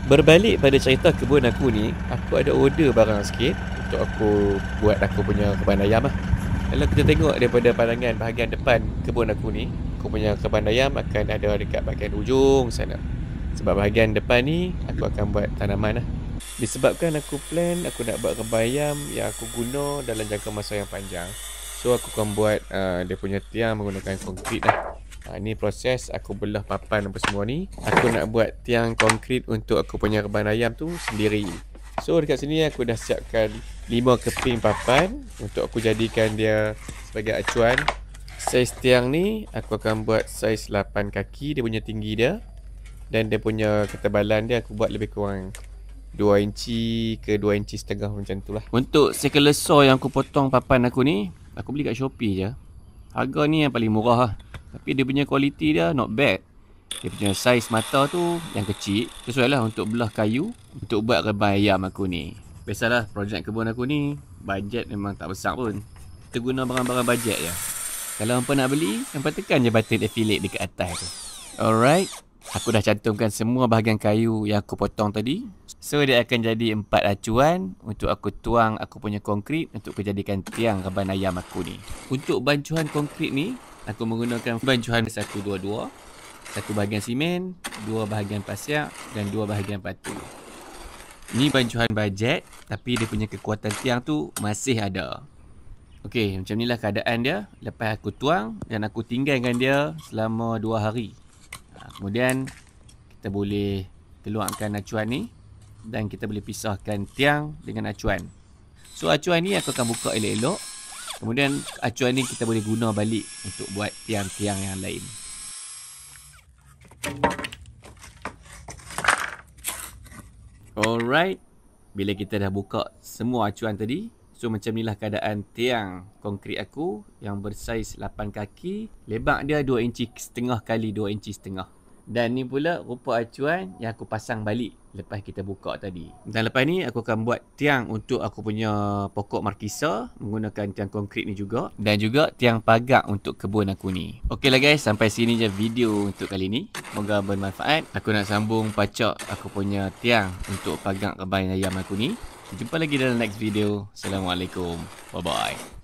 Berbalik pada cerita kebun aku ni, aku ada order barang sikit untuk aku buat aku punya kebun ayam lah. Kalau kita tengok daripada pandangan bahagian depan kebun aku ni, aku punya kebun ayam akan ada dekat bahagian ujung sana. Sebab bahagian depan ni, aku akan buat tanaman lah. Disebabkan aku plan aku nak buat kebun ayam yang aku guna dalam jangka masa yang panjang. So aku akan buat dia punya tiang menggunakan konkrit lah. Ni proses aku belah papan apa semua ni. Aku nak buat tiang konkrit untuk aku punya kebun ayam tu sendiri. So dekat sini aku dah siapkan 5 keping papan untuk aku jadikan dia sebagai acuan. Saiz tiang ni aku akan buat saiz 8 kaki dia punya tinggi dia. Dan dia punya ketebalan dia aku buat lebih kurang 2 inci ke 2 inci setengah macam tu lah. Untuk circular saw yang aku potong papan aku ni, aku beli kat Shopee je. Harga ni yang paling murah lah. Tapi dia punya kualiti dia not bad. Dia punya saiz mata tu yang kecil. Sesuai lah untuk belah kayu untuk buat kebun ayam aku ni. Biasalah projek kebun aku ni bajet memang tak besar pun. Kita guna barang-barang bajet je. Kalau hampa nak beli, hampa tekan je button affiliate dekat atas tu. Alright. Aku dah cantumkan semua bahagian kayu yang aku potong tadi. So dia akan jadi 4 acuan untuk aku tuang aku punya konkrit untuk aku jadikan tiang kebun ayam aku ni. Untuk bancuhan konkrit ni, aku menggunakan bancuhan 122, 1 bahagian simen, 2 bahagian pasir dan 2 bahagian batu. Ni bancuhan bajet tapi dia punya kekuatan tiang tu masih ada. Okey, macam inilah keadaan dia lepas aku tuang dan aku tinggalkan dia selama 2 hari. Kemudian kita boleh keluarkan acuan ni dan kita boleh pisahkan tiang dengan acuan. So acuan ni aku akan buka elok-elok. Kemudian acuan ni kita boleh guna balik untuk buat tiang-tiang yang lain. Alright. Bila kita dah buka semua acuan tadi, so macam inilah keadaan tiang konkrit aku yang bersaiz 8 kaki. Lebar dia 2 inci setengah kali 2 inci setengah. Dan ni pula rupa acuan yang aku pasang balik lepas kita buka tadi. Dan lepas ni aku akan buat tiang untuk aku punya pokok markisa menggunakan tiang konkrit ni juga. Dan juga tiang pagar untuk kebun aku ni. Okey lah guys, sampai sini je video untuk kali ni. Semoga bermanfaat. Aku nak sambung pacak aku punya tiang untuk pagar kebun ayam aku ni. Jumpa lagi dalam next video. Assalamualaikum. Bye bye.